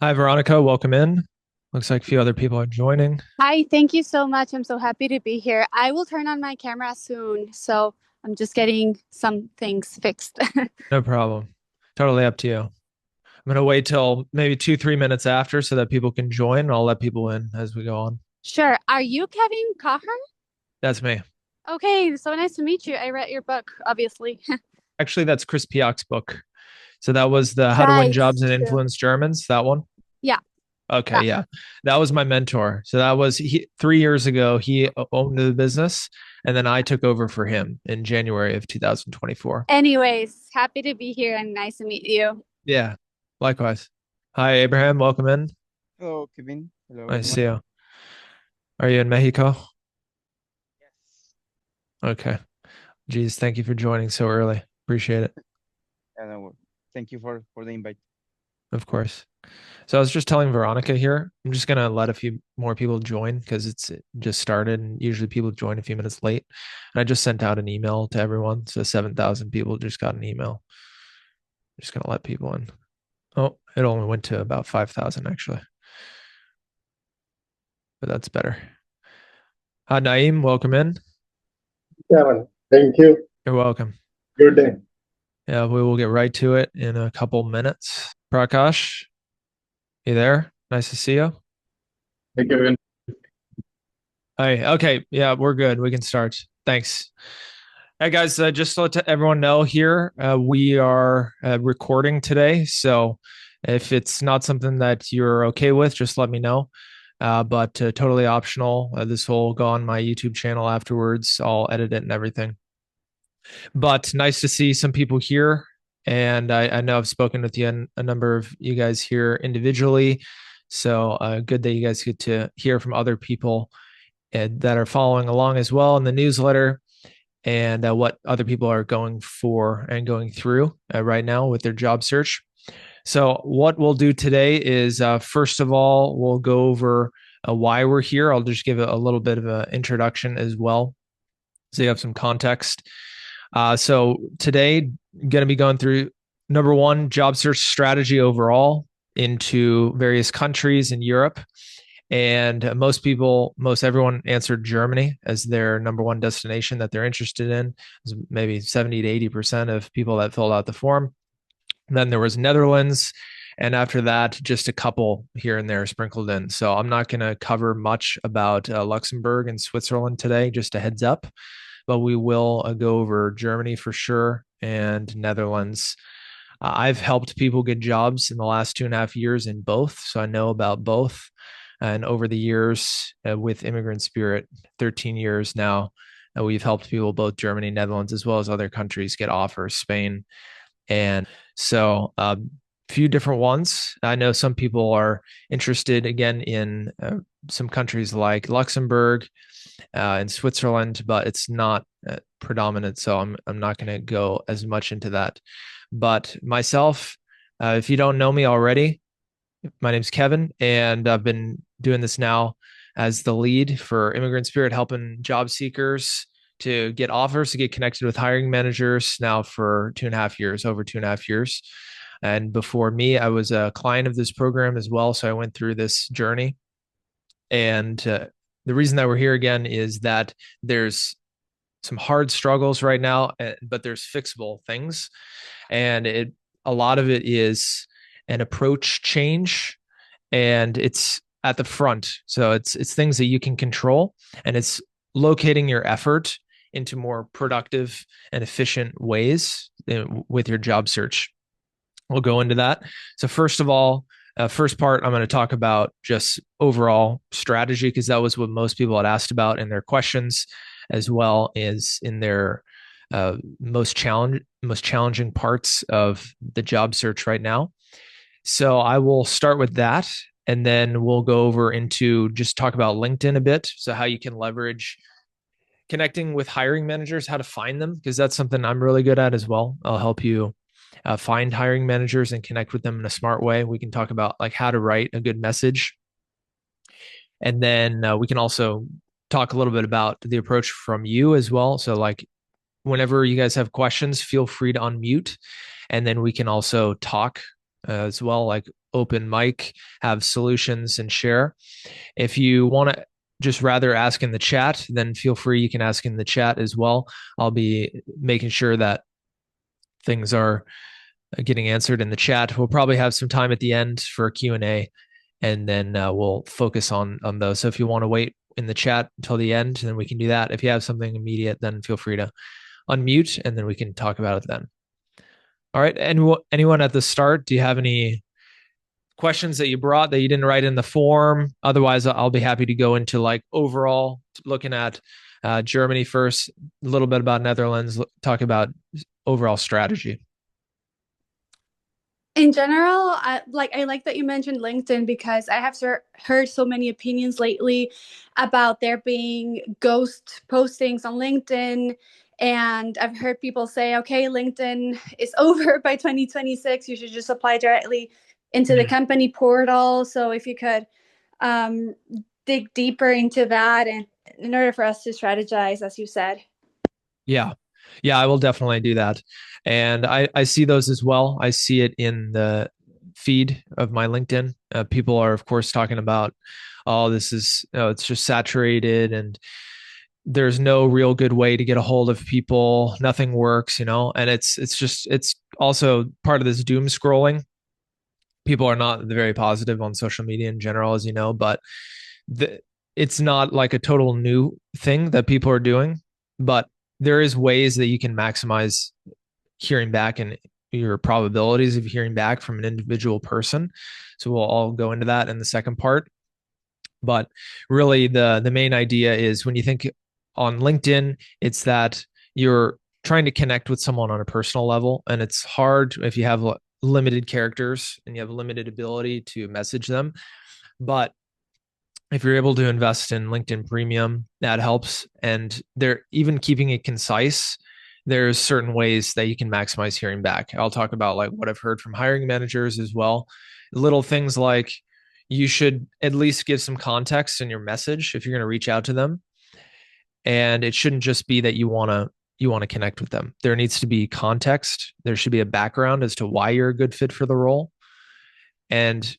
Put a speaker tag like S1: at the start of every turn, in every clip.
S1: Hi, Veronica. Welcome in. Looks like a few other people are joining.
S2: Hi, thank you so much. I'm so happy to be here. I will turn on my camera soon, so I'm just getting some things fixed.
S1: No problem. Totally up to you. I'm going to wait till maybe 2, 3 minutes after so that people can join. I'll let people in as we go on.
S2: Sure. Are you Kevin Caher?
S1: That's me.
S2: Okay, so nice to meet you. I read your book, obviously.
S1: Actually, that's Chris Piak's book. So that was the How to Win
S2: Right,
S1: Jobs and
S2: true.
S1: Influence Germans, that one.
S2: Yeah,
S1: Okay,
S2: that
S1: yeah.
S2: one.
S1: That was my mentor. So that was 3 years ago. He owned the business, and then I took over for him in January of 2024.
S2: Anyways, happy to be here and nice to meet you.
S1: Yeah, likewise. Hi, Abraham. Welcome in.
S3: Hello, Kevin. Hello,
S1: Nice to
S3: everyone.
S1: see you. Are you in Mexico?
S3: Yes.
S1: Okay. Geez, thank you for joining so early. Appreciate it.
S3: No, thank you for the invite.
S1: Of course. So I was just telling Veronica here, I'm just gonna let a few more people join because it just started and usually people join a few minutes late. And I just sent out an email to everyone. So 7,000 people just got an email. Just gonna let people in. Oh, it only went to about 5,000 actually, but that's better. Hi, Naeem, welcome in.
S4: Yeah, man. Thank you.
S1: You're welcome.
S4: Good day.
S1: Yeah, we will get right to it in a couple minutes. Prakash, you there? Nice to see you.
S4: Hey, Kevin.
S1: Hi. Okay. Yeah, we're good. We can start. Thanks. Hey guys, just to let everyone know here, we are recording today. So if it's not something that you're okay with, just let me know. But totally optional. This will go on my YouTube channel afterwards. I'll edit it and everything. But nice to see some people here. And I know I've spoken with a number of you guys here individually. So good that you guys get to hear from other people that are following along as well in the newsletter and what other people are going for and going through right now with their job search. So, what we'll do today is first of all, we'll go over why we're here. I'll just give a little bit of an introduction as well so you have some context. So, today, going to be going through number one, job search strategy overall into various countries in Europe. And most everyone answered Germany as their number one destination that they're interested in. Maybe 70 to 80% of people that filled out the form. And then there was Netherlands. And after that, just a couple here and there sprinkled in. So I'm not going to cover much about Luxembourg and Switzerland today, just a heads up. But we will go over Germany for sure and Netherlands. I've helped people get jobs in the last 2.5 years in both. So I know about both. And over the years with Immigrant Spirit, 13 years now, we've helped people both Germany, Netherlands, as well as other countries get offers, Spain. And so a few different ones. I know some people are interested again in some countries like Luxembourg and Switzerland, but it's not predominant. So I'm not going to go as much into that. But myself, if you don't know me already, my name's Kevin, and I've been doing this now as the lead for Immigrant Spirit, helping job seekers to get offers, to get connected with hiring managers now for 2.5 years, over 2.5 years. And before me, I was a client of this program as well. So I went through this journey. And the reason that we're here again is that there's some hard struggles right now, but there's fixable things. And a lot of it is an approach change and it's at the front. So it's things that you can control and it's locating your effort into more productive and efficient ways with your job search. We'll go into that. So first of all, first part, I'm going to talk about just overall strategy because that was what most people had asked about in their questions, as well as in their most challenging parts of the job search right now. So I will start with that, and then we'll go over into just talk about LinkedIn a bit. So how you can leverage connecting with hiring managers, how to find them, because that's something I'm really good at as well. I'll help you find hiring managers and connect with them in a smart way. We can talk about like how to write a good message. And then we can also talk a little bit about the approach from you as well. So like whenever you guys have questions, feel free to unmute and then we can also talk as well, like open mic, have solutions and share. If you want to just rather ask in the chat, then feel free. You can ask in the chat as well. I'll be making sure that things are getting answered in the chat. We'll probably have some time at the end for a Q&A, and then we'll focus on those. So if you want to wait in the chat until the end, then we can do that. If you have something immediate, then feel free to unmute, and then we can talk about it then. All right. Anyone at the start, do you have any questions that you brought that you didn't write in the form? Otherwise, I'll be happy to go into like overall looking at Germany first, a little bit about Netherlands, talk about overall strategy.
S2: In general, I like that you mentioned LinkedIn, because I have heard so many opinions lately about there being ghost postings on LinkedIn. And I've heard people say, okay, LinkedIn is over by 2026. You should just apply directly into the company portal. So if you could dig deeper into that, and in order for us to strategize, as you said.
S1: Yeah. Yeah, I will definitely do that. And I see those as well. I see it in the feed of my LinkedIn. People are, of course, talking about, oh, this is, it's just saturated and there's no real good way to get a hold of people. Nothing works, and it's also part of this doom scrolling. People are not very positive on social media in general, as you know, but it's not like a total new thing that people are doing, but there is ways that you can maximize hearing back and your probabilities of hearing back from an individual person. So we'll all go into that in the second part. But really the main idea is when you think on LinkedIn, it's that you're trying to connect with someone on a personal level. And it's hard if you have limited characters and you have limited ability to message them. But if you're able to invest in LinkedIn Premium, that helps. And they're even keeping it concise. There's certain ways that you can maximize hearing back. I'll talk about like what I've heard from hiring managers as well. Little things like you should at least give some context in your message if you're going to reach out to them. And it shouldn't just be that you want to connect with them. There needs to be context. There should be a background as to why you're a good fit for the role. And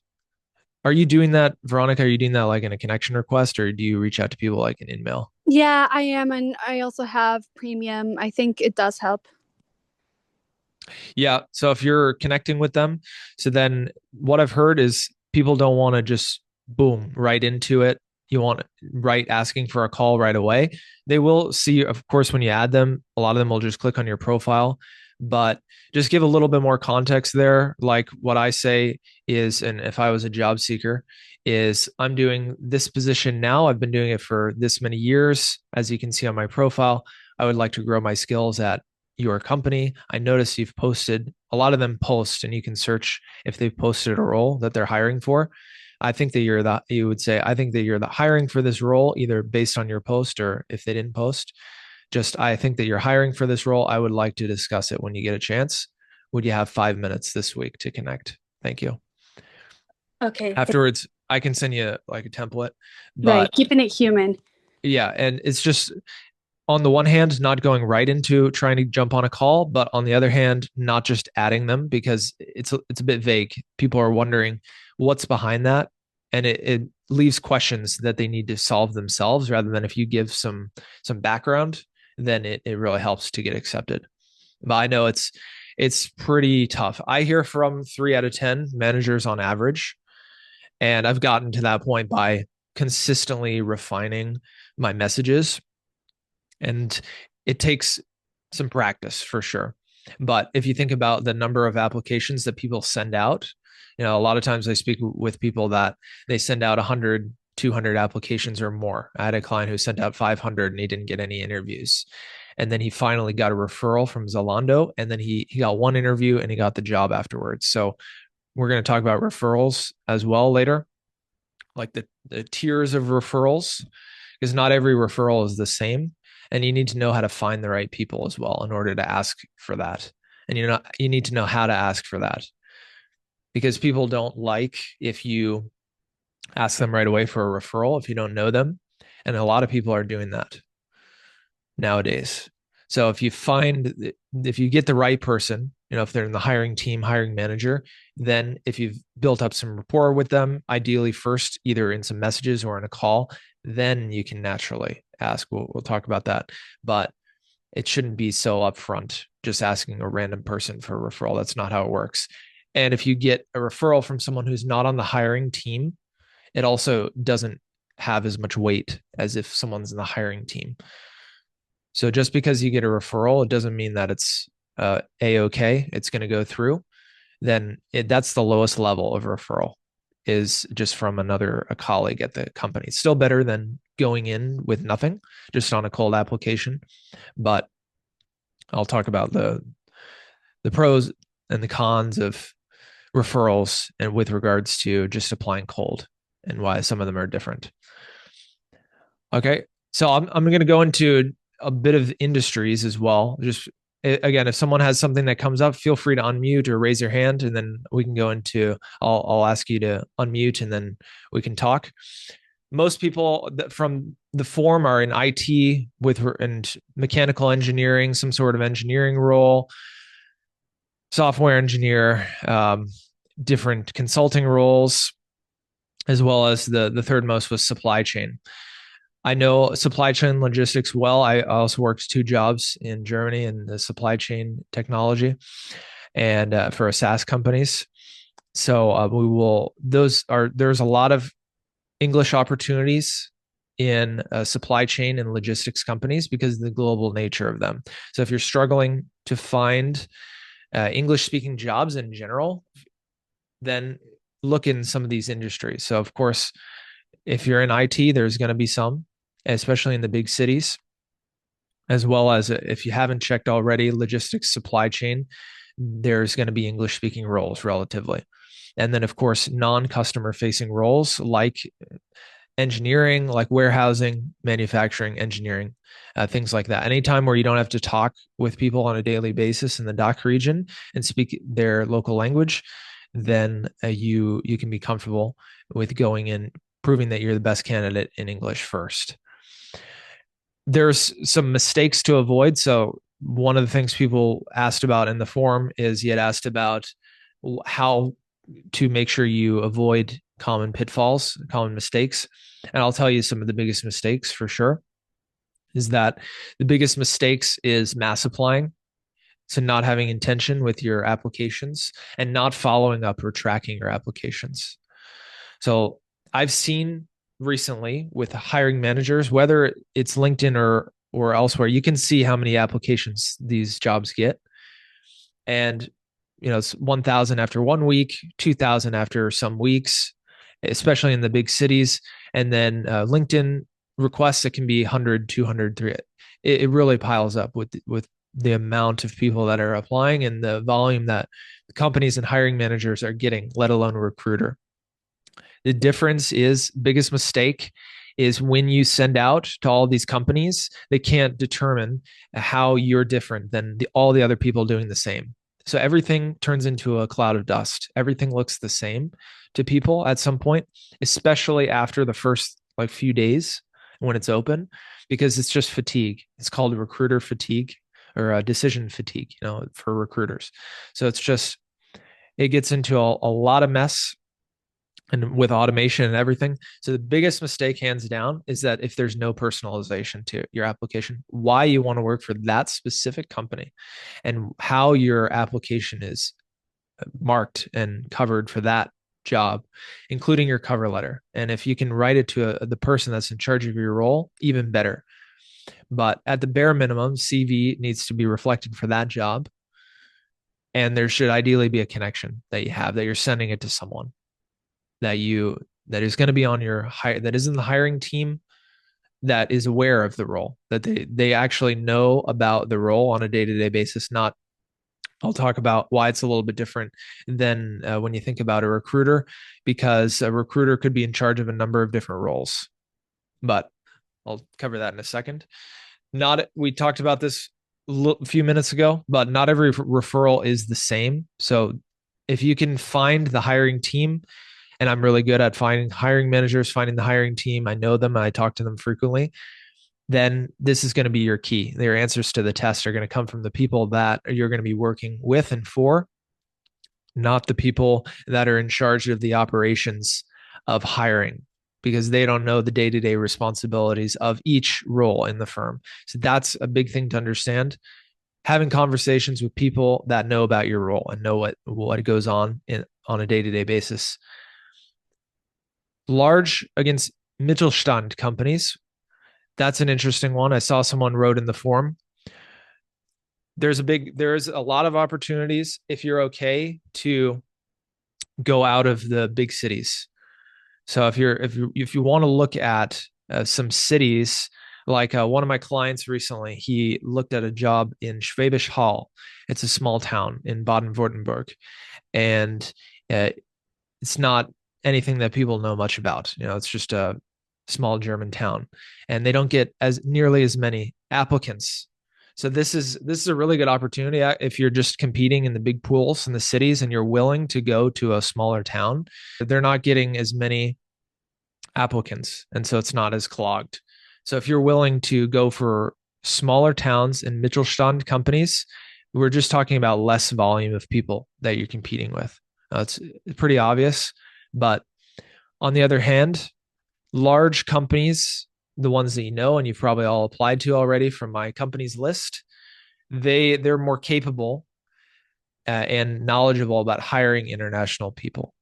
S1: are you doing that, Veronica? Are you doing that like in a connection request, or do you reach out to people like an email?
S2: Yeah, I am. And I also have Premium. I think it does help.
S1: Yeah. So if you're connecting with them, so then what I've heard is people don't want to just boom right into it. You want right asking for a call right away. They will see, of course, when you add them, a lot of them will just click on your profile, but just give a little bit more context there. Like what I say is, and if I was a job seeker, is I'm doing this position now. I've been doing it for this many years. As you can see on my profile, I would like to grow my skills at your company. I noticed you've posted, a lot of them post, and you can search if they've posted a role that they're hiring for. I think that you would say, I think that you're the hiring for this role, either based on your post or if they didn't post. Just, I think that you're hiring for this role. I would like to discuss it when you get a chance. Would you have 5 minutes this week to connect? Thank you.
S2: Okay.
S1: Afterwards, I can send you like a template,
S2: Right.
S1: but
S2: Keeping it human.
S1: yeah. And it's just, on the one hand, not going right into trying to jump on a call, but on the other hand, not just adding them because it's a bit vague. People are wondering what's behind that, and it leaves questions that they need to solve themselves rather than if you give some background, then it really helps to get accepted. But I know it's pretty tough. I hear from 3 out of 10 managers on average, and I've gotten to that point by consistently refining my messages. And it takes some practice for sure. But if you think about the number of applications that people send out, a lot of times I speak with people that they send out 100, 200 applications or more. I had a client who sent out 500 and he didn't get any interviews. And then he finally got a referral from Zalando, and then he got one interview and he got the job afterwards. So we're going to talk about referrals as well later, like the tiers of referrals, because not every referral is the same. And you need to know how to find the right people as well in order to ask for that. And you need to know how to ask for that, because people don't like if you ask them right away for a referral if you don't know them. And a lot of people are doing that nowadays. So if you get the right person, if they're in the hiring team, hiring manager, then if you've built up some rapport with them, ideally first, either in some messages or in a call, then you can naturally ask. We'll talk about that. But it shouldn't be so upfront, just asking a random person for a referral. That's not how it works. And if you get a referral from someone who's not on the hiring team, it also doesn't have as much weight as if someone's in the hiring team. So just because you get a referral, it doesn't mean that it's a-okay, it's going to go through. Then that's the lowest level of referral, is just from a colleague at the company. It's still better than going in with nothing, just on a cold application. But I'll talk about the pros and the cons of referrals and with regards to just applying cold and why some of them are different. Okay, so I'm going to go into a bit of industries as well. Just again, if someone has something that comes up, feel free to unmute or raise your hand, and then we can go into. I'll ask you to unmute, and then we can talk. Most people from the form are in IT and mechanical engineering, some sort of engineering role, software engineer, different consulting roles, as well as the third most was supply chain. I know supply chain logistics well. I also worked 2 jobs in Germany in the supply chain technology and for SaaS companies. So there's a lot of English opportunities in supply chain and logistics companies because of the global nature of them. So if you're struggling to find English speaking jobs in general, then look in some of these industries. So of course, if you're in IT, there's going to be some, especially in the big cities, as well as if you haven't checked already, logistics, supply chain, there's going to be English speaking roles relatively. And then of course, non-customer facing roles like engineering, like warehousing, manufacturing, engineering, things like that. Anytime where you don't have to talk with people on a daily basis in the DACH region and speak their local language, then you can be comfortable with going in, proving that you're the best candidate in English first. There's some mistakes to avoid. So one of the things people asked about in the forum is you had asked about how to make sure you avoid common pitfalls, common mistakes. And I'll tell you some of the biggest mistakes for sure. Is that the biggest mistakes is mass applying. So not having intention with your applications and not following up or tracking your applications. So I've seen recently with hiring managers, whether it's LinkedIn or elsewhere, you can see how many applications these jobs get. And it's 1,000 after 1 week, 2,000 after some weeks, especially in the big cities. And then LinkedIn requests, it can be 100, 200, 300. It really piles up with the amount of people that are applying and the volume that companies and hiring managers are getting, let alone a recruiter. The difference is, biggest mistake is when you send out to all these companies, they can't determine how you're different than all the other people doing the same. So everything turns into a cloud of dust. Everything looks the same to people at some point, especially after the first few days when it's open, because it's just fatigue. It's called recruiter fatigue or decision fatigue, for recruiters. So it gets into a lot of mess and with automation and everything. So the biggest mistake, hands down, is that if there's no personalization to your application, why you want to work for that specific company and how your application is marked and covered for that job, including your cover letter. And if you can write it to the person that's in charge of your role, even better. But at the bare minimum, CV needs to be reflected for that job. And there should ideally be a connection that you have, that you're sending it to someone that is going to be on that is in the hiring team, that is aware of the role, that they actually know about the role on a day-to-day basis. I'll talk about why it's a little bit different than when you think about a recruiter, because a recruiter could be in charge of a number of different roles, but I'll cover that in a second. We talked about this a few minutes ago, but not every referral is the same. So if you can find the hiring team, and I'm really good at finding hiring managers, finding the hiring team, I know them and I talk to them frequently, then this is going to be your key. Their answers to the test are going to come from the people that you're going to be working with and for, not the people that are in charge of the operations of hiring, because they don't know the day-to-day responsibilities of each role in the firm. So that's a big thing to understand. Having conversations with people that know about your role and know what goes on a day-to-day basis. Large against Mittelstand companies. That's an interesting one. I saw someone wrote in the forum. There's a lot of opportunities if you're okay to go out of the big cities. So if you want to look at some cities, like one of my clients recently, he looked at a job in Schwäbisch Hall. It's a small town in Baden-Württemberg, and it's not anything that people know much about. It's just a small German town, and they don't get nearly as many applicants. So this is a really good opportunity if you're just competing in the big pools in the cities and you're willing to go to a smaller town. They're not getting as many applicants, and so it's not as clogged. So if you're willing to go for smaller towns and Mittelstand companies, we're just talking about less volume of people that you're competing with. It's pretty obvious, but on the other hand, large companies, the ones that you know and you've probably all applied to already from my company's list, they're more capable and knowledgeable about hiring international people.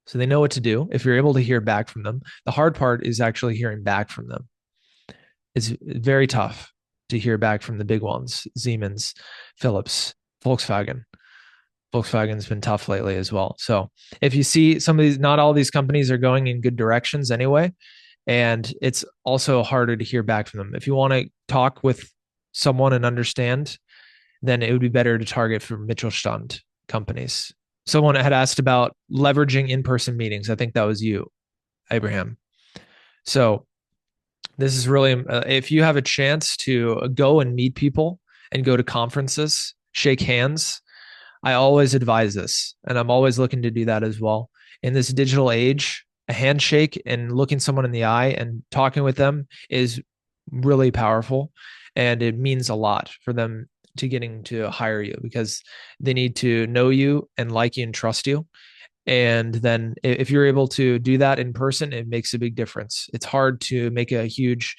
S1: So they know what to do if you're able to hear back from them. The hard part is actually hearing back from them. It's very tough to hear back from the big ones, Siemens, Philips, Volkswagen. Volkswagen's been tough lately as well. So if you see some of these, not all these companies are going in good directions anyway, and it's also harder to hear back from them. If you want to talk with someone and understand, then it would be better to target for Mittelstand companies. Someone had asked about leveraging in-person meetings. I think that was you, Abraham. So this is really, if you have a chance to go and meet people and go to conferences, shake hands, I always advise this, and I'm always looking to do that as well. In this digital age, a handshake and looking someone in the eye and talking with them is really powerful, and it means a lot for them to getting to hire you, because they need to know you and like you and trust you. And then if you're able to do that in person, it makes a big difference. It's hard to make a huge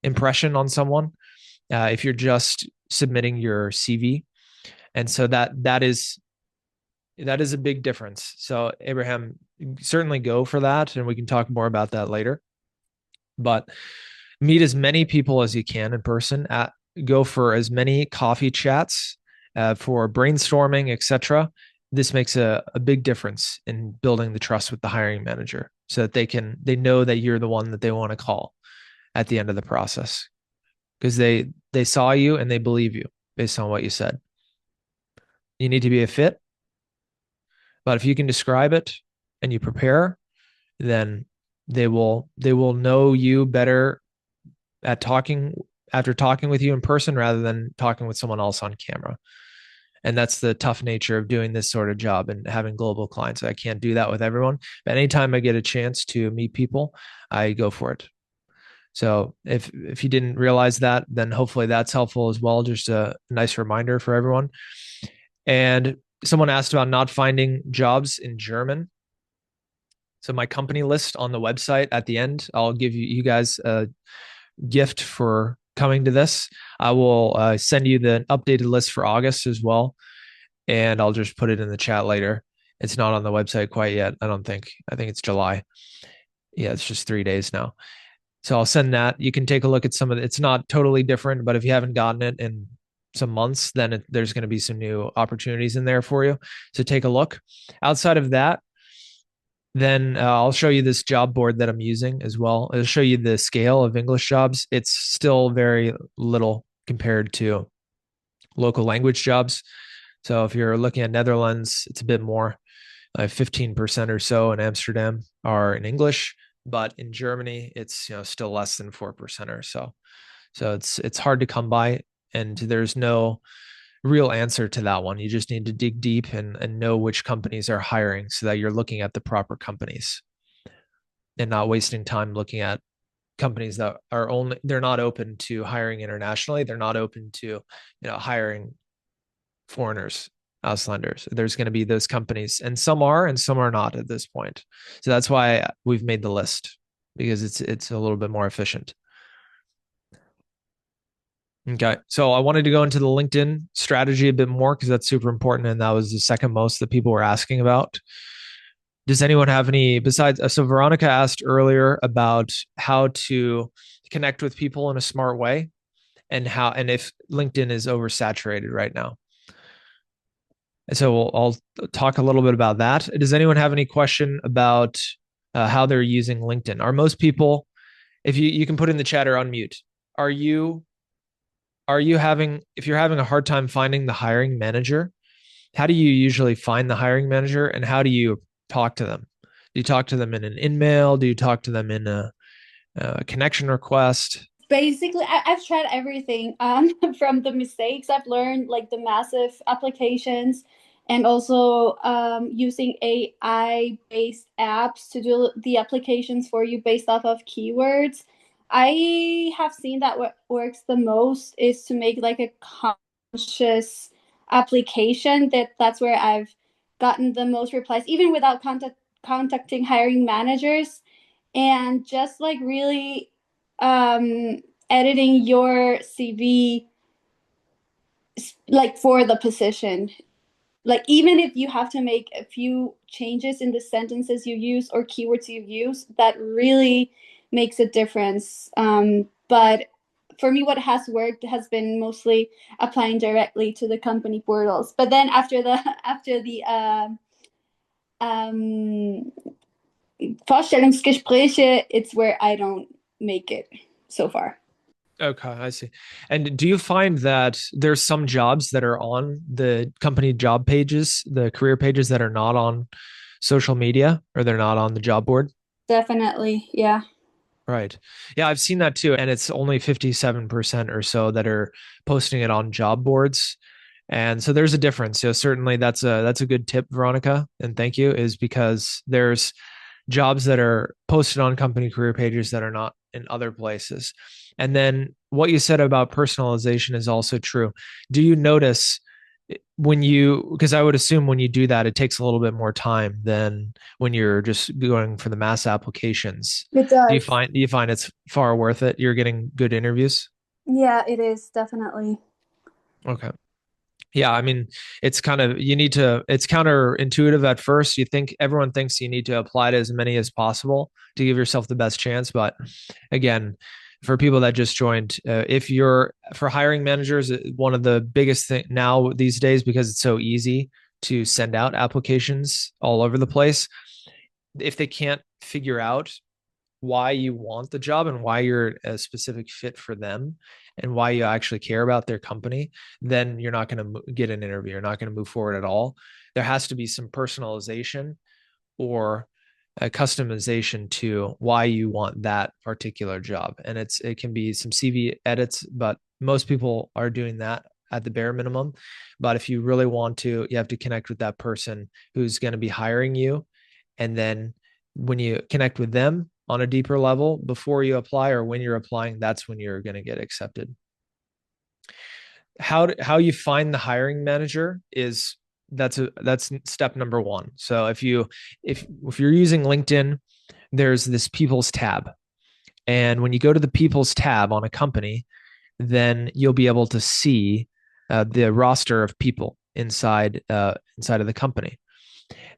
S1: impression on someone if you're just submitting your CV. And so that is a big difference. So Abraham, certainly go for that, and we can talk more about that later. But meet as many people as you can in person. Go for as many coffee chats for brainstorming, etc. This makes a big difference in building the trust with the hiring manager, so that they know that you're the one that they want to call at the end of the process, because they saw you and they believe you based on what you said. You need to be a fit, but if you can describe it and you prepare, then they will know you better at talking after talking with you in person rather than talking with someone else on camera. And that's the tough nature of doing this sort of job and having global clients. I can't do that with everyone, but anytime I get a chance to meet people, I go for it. So if you didn't realize that, then hopefully that's helpful as well. Just a nice reminder for everyone. And someone asked about not finding jobs in German. So my company list on the website at the end, I'll give you guys a gift for coming to this. I will send you the updated list for August as well, and I'll just put it in the chat later. It's not on the website quite yet, I don't think. I think it's July. Yeah, it's just 3 days now. So I'll send that. You can take a look at some of it. It's not totally different, but if you haven't gotten it in some months, then there's going to be some new opportunities in there for you. So take a look. Outside of that, then I'll show you this job board that I'm using as well. It'll show you the scale of English jobs. It's still very little compared to local language jobs. So if you're looking at Netherlands, it's a bit more. 15% or so in Amsterdam are in English, but in Germany, it's still less than 4% or so. So it's hard to come by, and there's no real answer to that one. You just need to dig deep and know which companies are hiring, so that you're looking at the proper companies and not wasting time looking at companies that are only, they're not open to hiring internationally. They're not open to, hiring foreigners, Auslanders. There's going to be those companies, and some are, and some are not at this point. So that's why we've made the list, because it's a little bit more efficient. Okay. So I wanted to go into the LinkedIn strategy a bit more because that's super important. And that was the second most that people were asking about. Does anyone have any besides? So Veronica asked earlier about how to connect with people in a smart way, and if LinkedIn is oversaturated right now. And so I'll talk a little bit about that. Does anyone have any question about how they're using LinkedIn? Are most people, if you can put in the chat or unmute, are you having, if you're having a hard time finding the hiring manager, how do you usually find the hiring manager, and how do you talk to them? Do you talk to them in an email? Do you talk to them in a connection request?
S2: Basically, I've tried everything from the mistakes I've learned, like the massive applications, and also using AI-based apps to do the applications for you based off of keywords. I have seen that what works the most is to make like a conscious application. That's where I've gotten the most replies, even without contacting hiring managers, and just like really editing your CV like for the position. Like even if you have to make a few changes in the sentences you use or keywords you use, that really makes a difference. But for me, what has worked has been mostly applying directly to the company portals. But then after the Vorstellungsgespräche, it's where I don't make it so far.
S1: Okay, I see. And do you find that there's some jobs that are on the company job pages, the career pages, that are not on social media, or they're not on the job board?
S2: Definitely, yeah.
S1: Right. Yeah, I've seen that too. And it's only 57% or so that are posting it on job boards. And so there's a difference. So certainly that's a good tip, Veronica, and thank you, is because there's jobs that are posted on company career pages that are not in other places. And then what you said about personalization is also true. Do you notice when you, because I would assume when you do that, it takes a little bit more time than when you're just going for the mass applications.
S2: It
S1: Do you
S2: does.
S1: find it's far worth it? You're getting good interviews?
S2: Yeah, it is definitely.
S1: Okay. Yeah, I mean, it's kind of, you need to, it's counterintuitive at first. Everyone thinks you need to apply to as many as possible to give yourself the best chance. But again, for people that just joined, if you're, for hiring managers, one of the biggest thing now these days, because it's so easy to send out applications all over the place, if they can't figure out why you want the job and why you're a specific fit for them and why you actually care about their company, then you're not going to get an interview. You're not going to move forward at all. There has to be some personalization or a customization to why you want that particular job. And it can be some CV edits, but most people are doing that at the bare minimum. But if you really want to, you have to connect with that person who's going to be hiring you. And then when you connect with them on a deeper level before you apply, or when you're applying, that's when you're going to get accepted. How you find the hiring manager is, that's step number one. So if you're using LinkedIn, there's this people's tab. And when you go to the people's tab on a company, then you'll be able to see the roster of people inside of the company.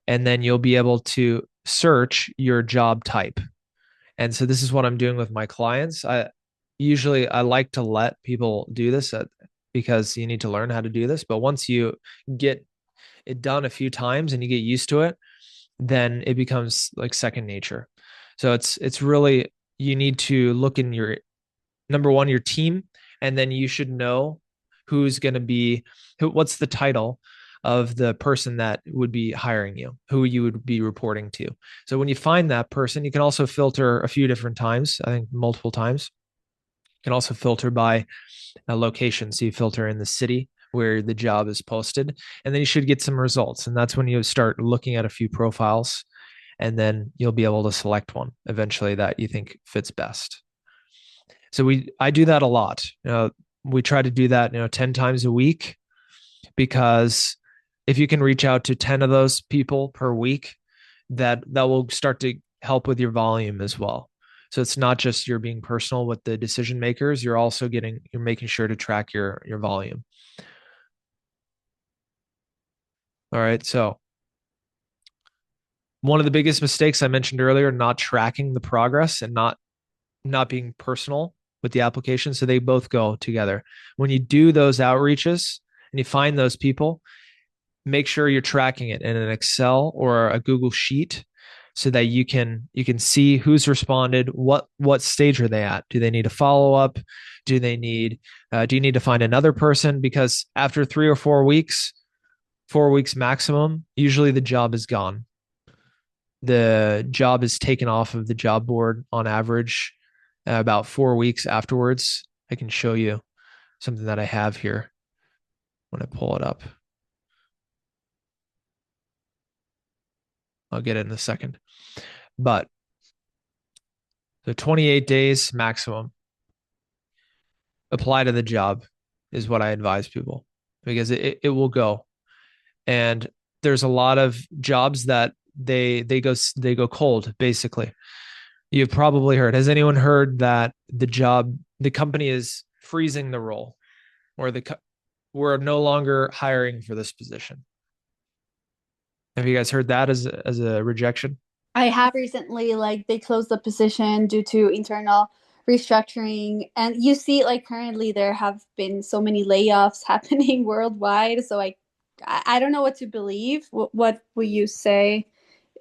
S1: And then you'll be able to search your job type. And so this is what I'm doing with my clients. I like to let people do this because you need to learn how to do this. But once you get it done a few times and you get used to it, then it becomes like second nature. So it's really, you need to look in your, number one, your team, and then you should know who's going to be, what's the title of the person that would be hiring you, who you would be reporting to. So when you find that person, you can also filter a few different times, I think multiple times. You can also filter by a location. So you filter in the city where the job is posted, and then you should get some results. And that's when you start looking at a few profiles, and then you'll be able to select one eventually that you think fits best. So I do that a lot. We try to do that, 10 times a week, because if you can reach out to 10 of those people per week, that will start to help with your volume as well. So it's not just you're being personal with the decision makers, you're making sure to track your volume. All right. So one of the biggest mistakes I mentioned earlier, not tracking the progress and not being personal with the application. So they both go together. When you do those outreaches and you find those people, make sure you're tracking it in an Excel or a Google Sheet, so that you can see who's responded, what stage are they at. Do they need a follow-up? Do you need to find another person? Because after 3 or 4 weeks, 4 weeks maximum, usually the job is gone. The job is taken off of the job board on average about 4 weeks afterwards. I can show you something that I have here when I pull it up. I'll get it in a second. But the 28 days maximum apply to the job is what I advise people, because it will go. And there's a lot of jobs that they go cold, basically. You've probably heard. Has anyone heard that the company is freezing the role, or we're no longer hiring for this position? Have you guys heard that as a rejection?
S2: I have recently, like, they closed the position due to internal restructuring. And you see, like, currently there have been so many layoffs happening worldwide. So I don't know what to believe. What will you say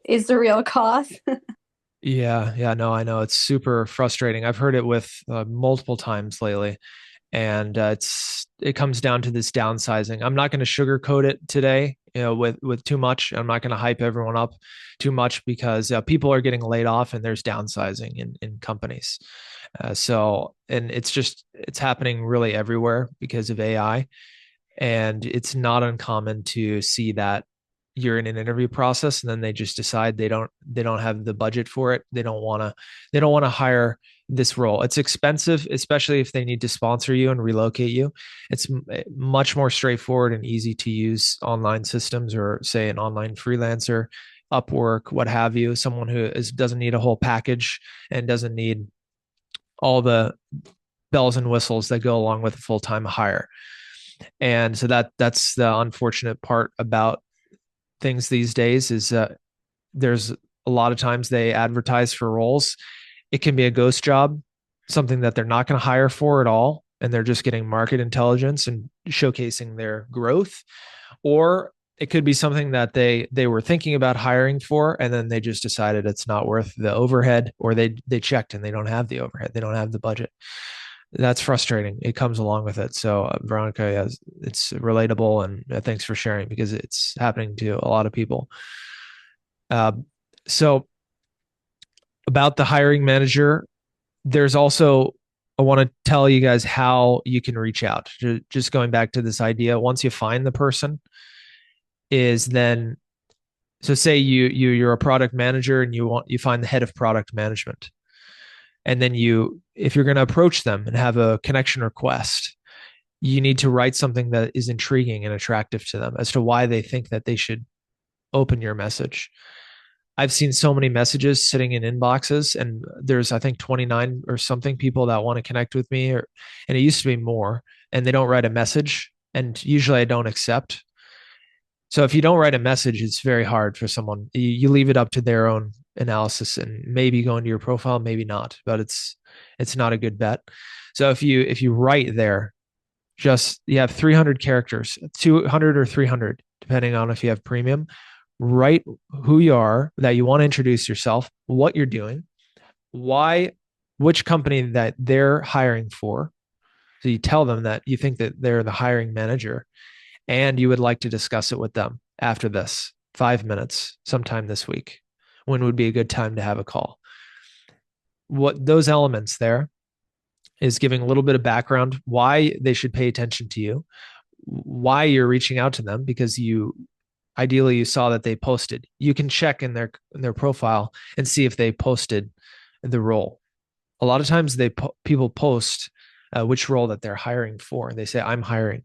S2: is the real cause?
S1: Yeah, no, I know it's super frustrating. I've heard it with multiple times lately, and it comes down to this downsizing. I'm not going to sugarcoat it today, with too much. I'm not going to hype everyone up too much, because people are getting laid off and there's downsizing in companies. And it's happening really everywhere because of AI, and it's not uncommon to see that you're in an interview process and then they just decide they don't have the budget for it. They don't want to hire this role. It's expensive, especially if they need to sponsor you and relocate you. It's much more straightforward and easy to use online systems, or say an online freelancer, Upwork, what have you, someone who doesn't need a whole package and doesn't need all the bells and whistles that go along with a full-time hire. And so that's the unfortunate part about things these days, is there's a lot of times they advertise for roles. It can be a ghost job, something that they're not going to hire for at all, and they're just getting market intelligence and showcasing their growth. Or it could be something that they were thinking about hiring for, and then they just decided it's not worth the overhead, or they checked and they don't have the overhead, they don't have the budget. That's frustrating. It comes along with it. So Veronica, yeah, it's relatable, and thanks for sharing, because it's happening to a lot of people. So about the hiring manager, there's also, I want to tell you guys how you can reach out. Just going back to this idea, once you find the person, is then, so say you're a product manager and you find the head of product management. And then if you're going to approach them and have a connection request, you need to write something that is intriguing and attractive to them as to why they think that they should open your message. I've seen so many messages sitting in inboxes, and there's, I think, 29 or something people that want to connect with me, and it used to be more, and they don't write a message. And usually I don't accept. So if you don't write a message, it's very hard for someone. You leave it up to their own analysis, and maybe go into your profile, maybe not, but it's not a good bet. So if you write there, just, you have 300 characters, 200 or 300, depending on if you have premium. Write who you are, that you want to introduce yourself, what you're doing, why, which company that they're hiring for. So you tell them that you think that they're the hiring manager, and you would like to discuss it with them after this, 5 minutes, sometime this week. When would be a good time to have a call? What those elements there is giving a little bit of background, why they should pay attention to you, why you're reaching out to them, because ideally you saw that they posted. You can check in their profile and see if they posted the role. a lot of times people post which role that they're hiring for. They say, I'm hiring.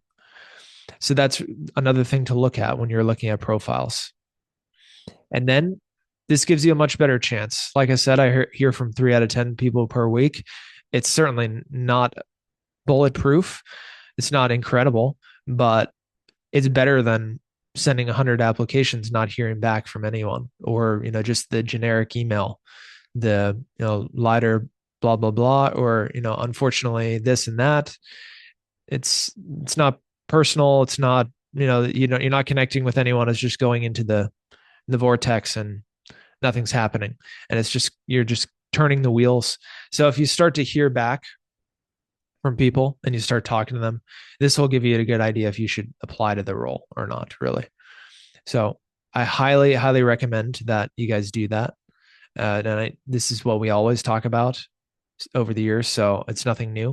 S1: So that's another thing to look at when you're looking at profiles. And then this gives you a much better chance. Like I said, I hear from 3 out of 10 people per week. It's certainly not bulletproof. It's not incredible, but it's better than sending 100 applications, not hearing back from anyone, or, just the generic email, the, lighter, blah, blah, blah, or, unfortunately this and that. It's not personal. It's not, you're not connecting with anyone. It's just going into the vortex and nothing's happening. And you're just turning the wheels. So if you start to hear back from people and you start talking to them, this will give you a good idea if you should apply to the role or not, really. So I highly, highly recommend that you guys do that. This is what we always talk about over the years, so it's nothing new.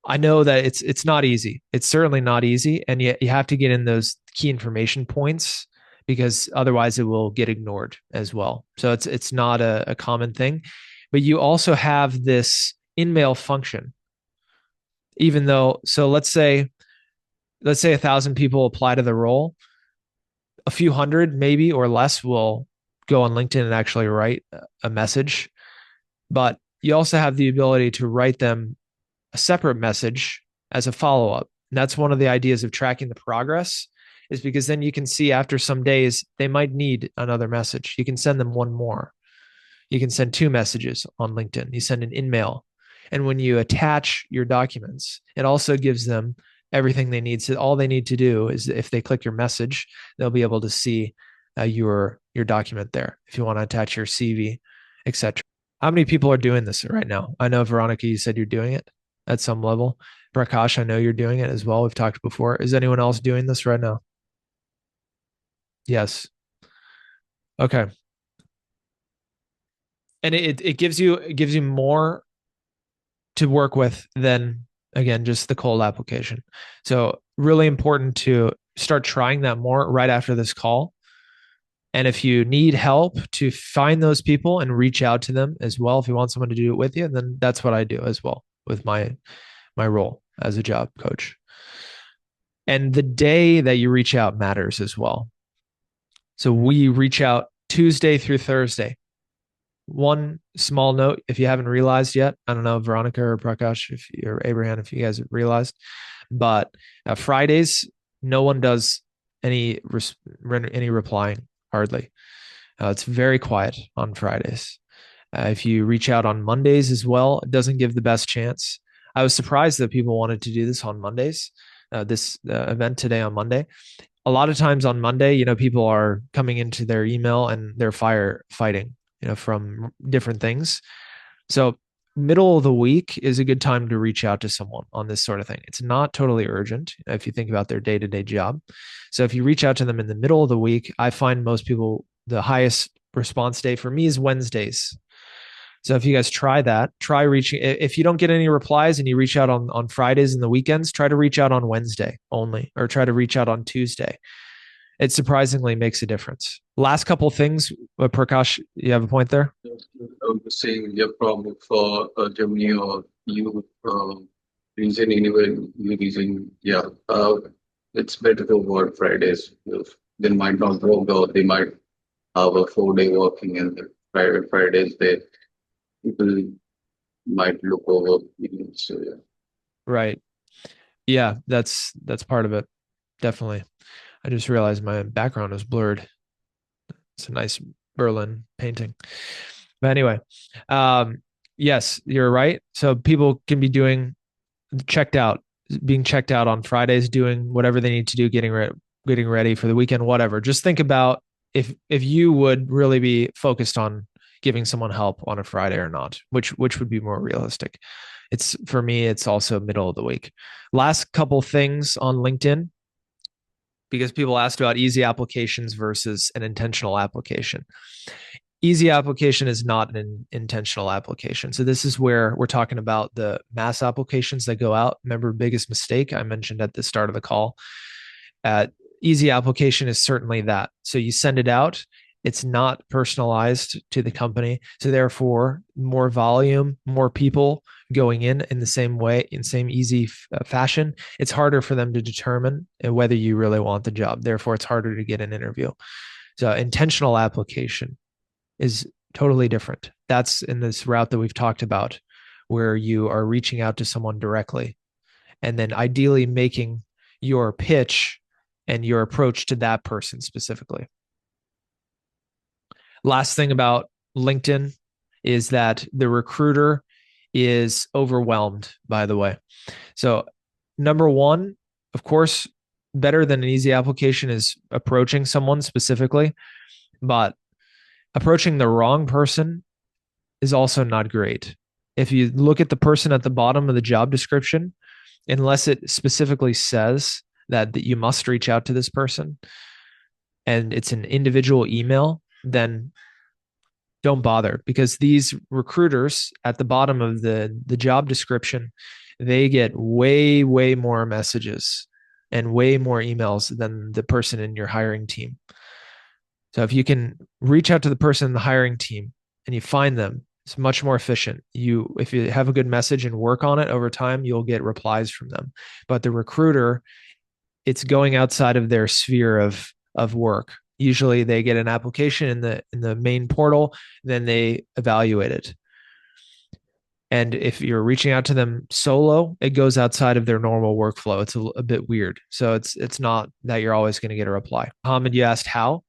S1: I know that it's not easy. It's certainly not easy, and yet you have to get in those key information points because otherwise it will get ignored as well. So it's not a common thing, but you also have this in-mail function. Even though, so let's say 1,000 people apply to the role, a few hundred maybe or less will go on LinkedIn and actually write a message. But you also have the ability to write them a separate message as a follow-up. And that's one of the ideas of tracking the progress, is because then you can see after some days, they might need another message. You can send them one more. You can send 2 messages on LinkedIn. You send an in-mail. And when you attach your documents, it also gives them everything they need. So all they need to do is, if they click your message, they'll be able to see your document there. If you want to attach your CV, etc. How many people are doing this right now? I know, Veronica, you said you're doing it at some level. Prakash, I know you're doing it as well. We've talked before. Is anyone else doing this right now? Yes. Okay. And it gives you more to work with than, again, just the cold application. So really important to start trying that more right after this call. And if you need help to find those people and reach out to them as well, if you want someone to do it with you, then that's what I do as well with my role as a job coach. And the day that you reach out matters as well. So we reach out Tuesday through Thursday. One small note, if you haven't realized yet, I don't know, Veronica or Prakash, or Abraham, if you guys have realized, but Fridays, no one does any replying, hardly. It's very quiet on Fridays. If you reach out on Mondays as well, it doesn't give the best chance. I was surprised that people wanted to do this on Mondays, this event today on Monday. A lot of times on Monday, people are coming into their email and they're firefighting, from different things. So middle of the week is a good time to reach out to someone on this sort of thing. It's not totally urgent if you think about their day-to-day job. So if you reach out to them in the middle of the week, I find most people, the highest response day for me is Wednesdays. So if you guys try reaching, if you don't get any replies and you reach out on Fridays and the weekends, try to reach out on Wednesday only, or try to reach out on Tuesday. It surprisingly makes a difference. Last couple of things, Prakash, you have a point there?
S4: I was saying your problem for Germany or you region anywhere, you region, yeah. It's better to work Fridays. They might not work, or they might have a 4-day working, and Fridays people might look over. So yeah.
S1: Right. Yeah, that's part of it. Definitely. I just realized my background is blurred. It's a nice Berlin painting. But anyway, yes, you're right. So people can be being checked out on Fridays, doing whatever they need to do, getting ready for the weekend, whatever. Just think about if you would really be focused on giving someone help on a Friday or not, which would be more realistic. For me, it's also middle of the week. Last couple things on LinkedIn, because people asked about easy applications versus an intentional application. Easy application is not an intentional application. So this is where we're talking about the mass applications that go out. Remember, biggest mistake I mentioned at the start of the call. Easy application is certainly that. So you send it out It's not personalized to the company. So therefore, more volume, more people going in the same way, in same easy fashion. It's harder for them to determine whether you really want the job. Therefore, it's harder to get an interview. So intentional application is totally different. That's in this route that we've talked about, where you are reaching out to someone directly and then ideally making your pitch and your approach to that person specifically. Last thing about LinkedIn is that the recruiter is overwhelmed, by the way. So, number one, of course, better than an easy application is approaching someone specifically, but approaching the wrong person is also not great. If you look at the person at the bottom of the job description, unless it specifically says that you must reach out to this person and it's an individual email, then don't bother, because these recruiters at the bottom of the job description, they get way, way more messages and way more emails than the person in your hiring team. So if you can reach out to the person in the hiring team and you find them, it's much more efficient. If you have a good message and work on it over time, you'll get replies from them. But the recruiter, it's going outside of their sphere of work. Usually they get an application in the main portal, then they evaluate it. And if you're reaching out to them solo, it goes outside of their normal workflow. It's a bit weird. So it's not that you're always going to get a reply. Hamid, you asked how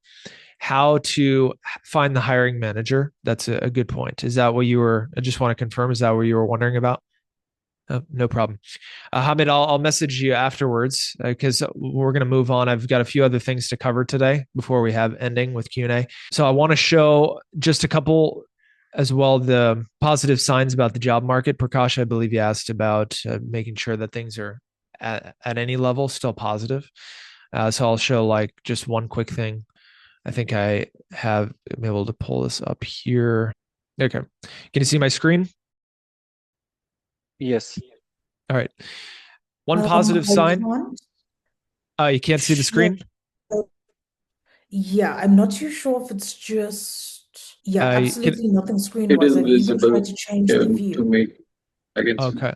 S1: to find the hiring manager. That's a good point. Is that what I just want to confirm, is that what you were wondering about? Oh, no problem. Hamid, I'll message you afterwards because we're going to move on. I've got a few other things to cover today before we have ending with Q&A. So I want to show just a couple as well, the positive signs about the job market. Prakash, I believe you asked about making sure that things are at any level still positive. So I'll show like just one quick thing. I think I'm able to pull this up here. Okay. Can you see my screen?
S3: Yes.
S1: All right. One positive sign. You can't see the screen?
S5: Yeah, I'm not too sure if it's just, absolutely nothing
S4: It
S5: screen-wise.
S4: is
S5: I've even
S4: visible
S5: tried to change the
S4: to
S5: view.
S4: make. I can see.
S1: Okay.